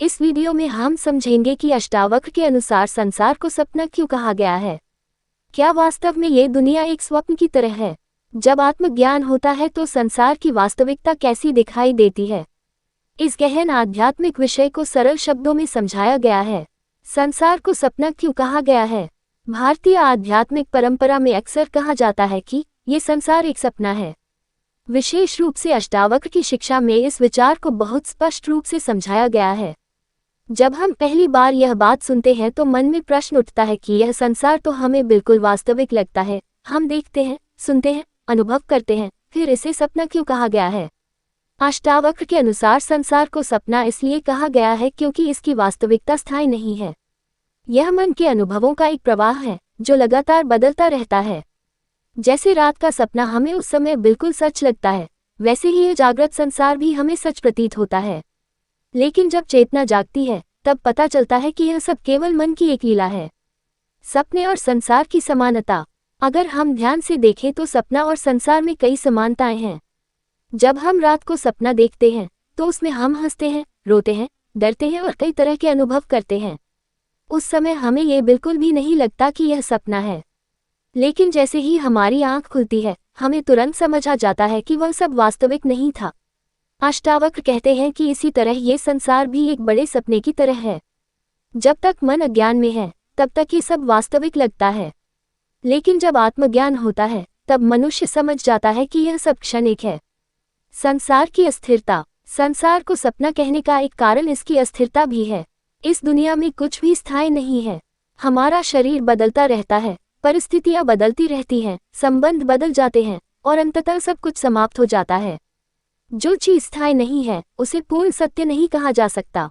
इस वीडियो में हम समझेंगे कि अष्टावक्र के अनुसार संसार को सपना क्यों कहा गया है। क्या वास्तव में ये दुनिया एक स्वप्न की तरह है? जब आत्मज्ञान होता है तो संसार की वास्तविकता कैसी दिखाई देती है? इस गहन आध्यात्मिक विषय को सरल शब्दों में समझाया गया है। संसार को सपना क्यों कहा गया है? भारतीय आध्यात्मिक परंपरा में अक्सर कहा जाता है कि ये संसार एक सपना है। विशेष रूप से अष्टावक्र की शिक्षा में इस विचार को बहुत स्पष्ट रूप से समझाया गया है। जब हम पहली बार यह बात सुनते हैं तो मन में प्रश्न उठता है कि यह संसार तो हमें बिल्कुल वास्तविक लगता है। हम देखते हैं, सुनते हैं, अनुभव करते हैं, फिर इसे सपना क्यों कहा गया है? अष्टावक्र के अनुसार संसार को सपना इसलिए कहा गया है क्योंकि इसकी वास्तविकता स्थायी नहीं है। यह मन के अनुभवों का एक प्रवाह है जो लगातार बदलता रहता है। जैसे रात का सपना हमें उस समय बिल्कुल सच लगता है, वैसे ही यह जागृत संसार भी हमें सच प्रतीत होता है। लेकिन जब चेतना जागती है तब पता चलता है कि यह सब केवल मन की एक लीला है। सपने और संसार की समानता। अगर हम ध्यान से देखें तो सपना और संसार में कई समानताएं हैं। जब हम रात को सपना देखते हैं तो उसमें हम हंसते हैं, रोते हैं, डरते हैं और कई तरह के अनुभव करते हैं। उस समय हमें ये बिल्कुल भी नहीं लगता कि यह सपना है। लेकिन जैसे ही हमारी आंख खुलती है हमें तुरंत समझ आ जाता है कि वह सब वास्तविक नहीं था। अष्टावक्र कहते हैं कि इसी तरह ये संसार भी एक बड़े सपने की तरह है। जब तक मन अज्ञान में है तब तक ये सब वास्तविक लगता है, लेकिन जब आत्मज्ञान होता है तब मनुष्य समझ जाता है कि यह सब क्षणिक है। संसार की अस्थिरता। संसार को सपना कहने का एक कारण इसकी अस्थिरता भी है। इस दुनिया में कुछ भी स्थायी नहीं है। हमारा शरीर बदलता रहता है, परिस्थितियां बदलती रहती हैं, संबंध बदल जाते हैं और अंततः सब कुछ समाप्त हो जाता है। जो चीज स्थायी नहीं है उसे पूर्ण सत्य नहीं कहा जा सकता।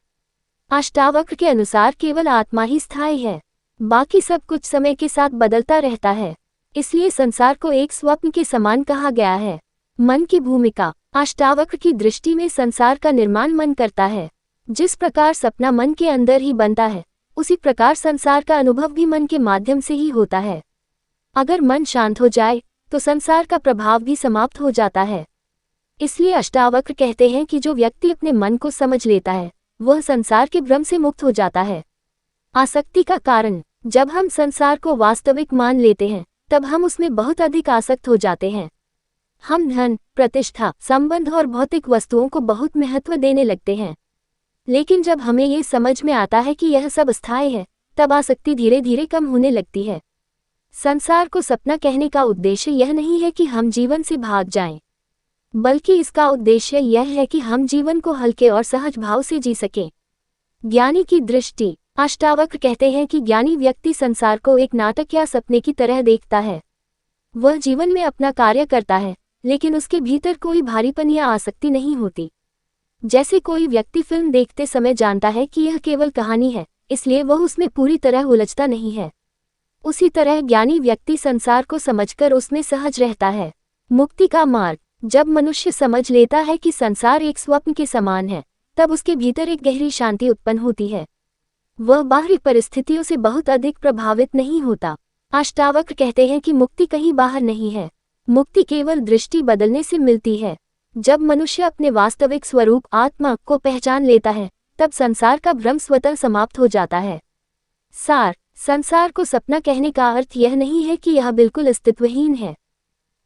अष्टावक्र के अनुसार केवल आत्मा ही स्थायी है, बाकी सब कुछ समय के साथ बदलता रहता है। इसलिए संसार को एक स्वप्न के समान कहा गया है। मन की भूमिका। अष्टावक्र की दृष्टि में संसार का निर्माण मन करता है। जिस प्रकार सपना मन के अंदर ही बनता है, उसी प्रकार संसार का अनुभव भी मन के माध्यम से ही होता है। अगर मन शांत हो जाए तो संसार का प्रभाव भी समाप्त हो जाता है। इसलिए अष्टावक्र कहते हैं कि जो व्यक्ति अपने मन को समझ लेता है वह संसार के भ्रम से मुक्त हो जाता है। आसक्ति का कारण। जब हम संसार को वास्तविक मान लेते हैं तब हम उसमें बहुत अधिक आसक्त हो जाते हैं। हम धन, प्रतिष्ठा, संबंध और भौतिक वस्तुओं को बहुत महत्व देने लगते हैं। लेकिन जब हमें ये समझ में आता है कि यह सब अस्थायी है तब आसक्ति धीरे धीरे कम होने लगती है। संसार को सपना कहने का उद्देश्य यह नहीं है कि हम जीवन से भाग जाएं, बल्कि इसका उद्देश्य यह है कि हम जीवन को हल्के और सहज भाव से जी सकें। ज्ञानी की दृष्टि। अष्टावक्र कहते हैं कि ज्ञानी व्यक्ति संसार को एक नाटक या सपने की तरह देखता है। वह जीवन में अपना कार्य करता है, लेकिन उसके भीतर कोई भारीपन या आसक्ति नहीं होती। जैसे कोई व्यक्ति फिल्म देखते समय जानता है कि यह केवल कहानी है, इसलिए वह उसमें पूरी तरह उलझता नहीं है। उसी तरह ज्ञानी व्यक्ति संसार को समझकर उसमें सहज रहता है। मुक्ति का मार्ग। जब मनुष्य समझ लेता है कि संसार एक स्वप्न के समान है तब उसके भीतर एक गहरी शांति उत्पन्न होती है। वह बाहरी परिस्थितियों से बहुत अधिक प्रभावित नहीं होता। अष्टावक्र कहते हैं कि मुक्ति कहीं बाहर नहीं है, मुक्ति केवल दृष्टि बदलने से मिलती है। जब मनुष्य अपने वास्तविक स्वरूप आत्मा को पहचान लेता है तब संसार का भ्रम स्वतः समाप्त हो जाता है। सार। संसार को सपना कहने का अर्थ यह नहीं है कि यह बिल्कुल अस्तित्वहीन है।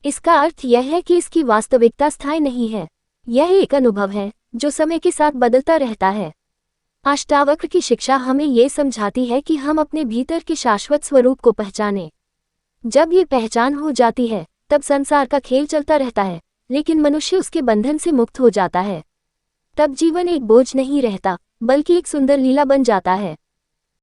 इसका अर्थ यह है कि इसकी वास्तविकता स्थायी नहीं है। यह एक अनुभव है जो समय के साथ बदलता रहता है। अष्टावक्र की शिक्षा हमें ये समझाती है कि हम अपने भीतर के शाश्वत स्वरूप को पहचानें। जब ये पहचान हो जाती है तब संसार का खेल चलता रहता है, लेकिन मनुष्य उसके बंधन से मुक्त हो जाता है। तब जीवन एक बोझ नहीं रहता, बल्कि एक सुंदर लीला बन जाता है।